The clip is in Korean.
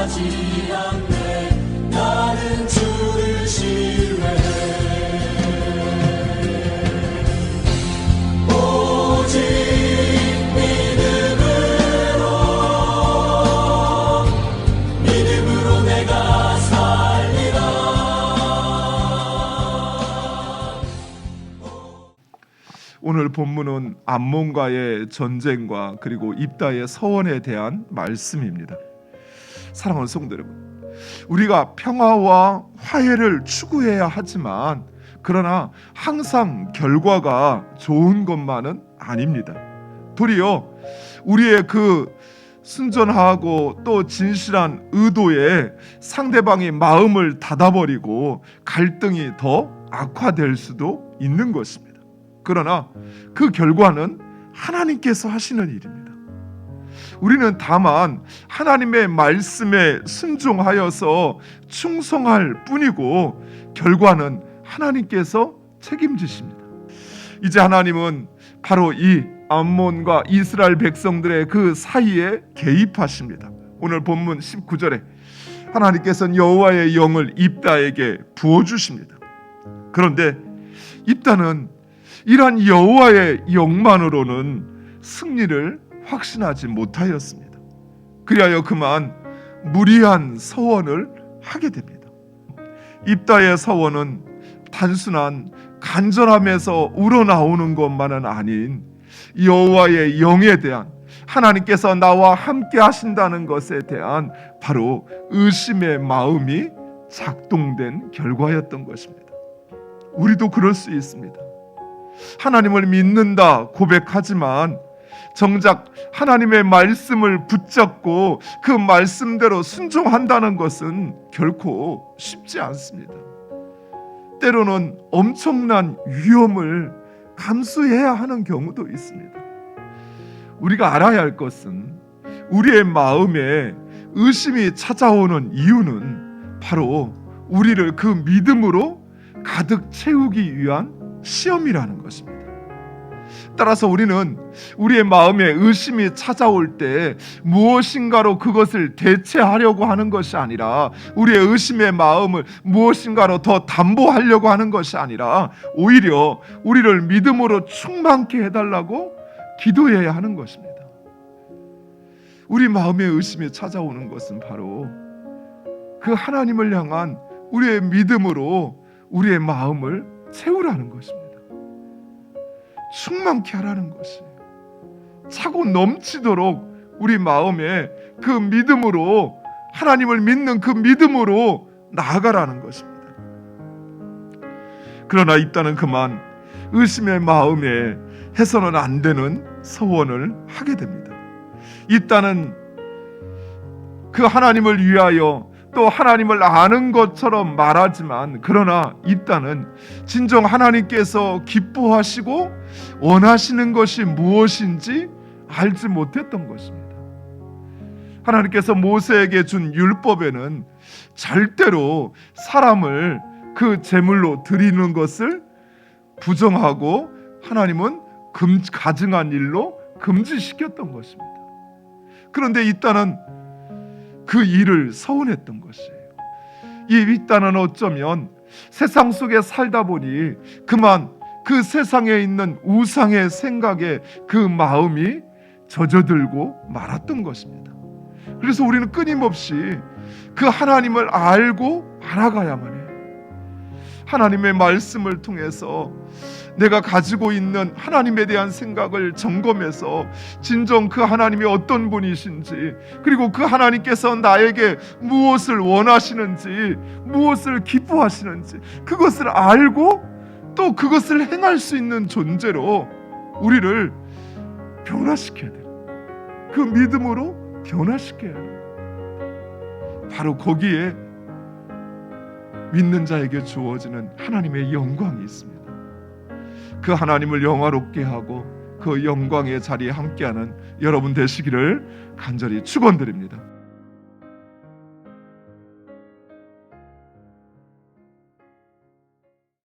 변하지 않네. 나는 주를 신뢰해. 오직 믿음으로 내가 살리라. 오늘 본문은 암몬과의 전쟁과 그리고 입다의 서원에 대한 말씀입니다. 사랑하는 성도 여러분, 우리가 평화와 화해를 추구해야 하지만 그러나 항상 결과가 좋은 것만은 아닙니다. 도리어 우리의 그 순전하고 또 진실한 의도에 상대방이 마음을 닫아버리고 갈등이 더 악화될 수도 있는 것입니다. 그러나 그 결과는 하나님께서 하시는 일입니다. 우리는 다만 하나님의 말씀에 순종하여서 충성할 뿐이고 결과는 하나님께서 책임지십니다. 이제 하나님은 바로 이 암몬과 이스라엘 백성들의 그 사이에 개입하십니다. 오늘 본문 19절에 하나님께서는 여호와의 영을 입다에게 부어주십니다. 그런데 입다는 이러한 여호와의 영만으로는 승리를 확신하지 못하였습니다. 그리하여 그만 무리한 서원을 하게 됩니다. 입다의 서원은 단순한 간절함에서 우러나오는 것만은 아닌 여호와의 영에 대한, 하나님께서 나와 함께 하신다는 것에 대한 바로 의심의 마음이 작동된 결과였던 것입니다. 우리도 그럴 수 있습니다. 하나님을 믿는다 고백하지만 정작 하나님의 말씀을 붙잡고 그 말씀대로 순종한다는 것은 결코 쉽지 않습니다. 때로는 엄청난 위험을 감수해야 하는 경우도 있습니다. 우리가 알아야 할 것은 우리의 마음에 의심이 찾아오는 이유는 바로 우리를 그 믿음으로 가득 채우기 위한 시험이라는 것입니다. 따라서 우리는 우리의 마음에 의심이 찾아올 때 무엇인가로 그것을 대체하려고 하는 것이 아니라, 우리의 의심의 마음을 무엇인가로 더 담보하려고 하는 것이 아니라 오히려 우리를 믿음으로 충만케 해달라고 기도해야 하는 것입니다. 우리 마음에 의심이 찾아오는 것은 바로 그 하나님을 향한 우리의 믿음으로 우리의 마음을 채우라는 것입니다. 충만케 하라는 것이에요. 차고 넘치도록 우리 마음에 그 믿음으로, 하나님을 믿는 그 믿음으로 나아가라는 것입니다. 그러나 입다는 그만 의심의 마음에 해서는 안 되는 서원을 하게 됩니다. 입다는 그 하나님을 위하여 또 하나님을 아는 것처럼 말하지만, 그러나 입다는 진정 하나님께서 기뻐하시고 원하시는 것이 무엇인지 알지 못했던 것입니다. 하나님께서 모세에게 준 율법에는 절대로 사람을 그 제물로 드리는 것을 부정하고 하나님은 가증한 일로 금지시켰던 것입니다. 그런데 입다는 그 일을 서운했던 것이에요. 이 입다는 어쩌면 세상 속에 살다 보니 그만 그 세상에 있는 우상의 생각에 그 마음이 젖어들고 말았던 것입니다. 그래서 우리는 끊임없이 그 하나님을 알고 알아가야만 해요. 하나님의 말씀을 통해서 내가 가지고 있는 하나님에 대한 생각을 점검해서 진정 그 하나님이 어떤 분이신지, 그리고 그 하나님께서 나에게 무엇을 원하시는지, 무엇을 기뻐하시는지 그것을 알고 또 그것을 행할 수 있는 존재로 우리를 변화시켜야 돼요. 그 믿음으로 변화시켜야 해요. 바로 거기에 믿는 자에게 주어지는 하나님의 영광이 있습니다. 그 하나님을 영화롭게 하고 그 영광의 자리에 함께하는 여러분 되시기를 간절히 축원드립니다.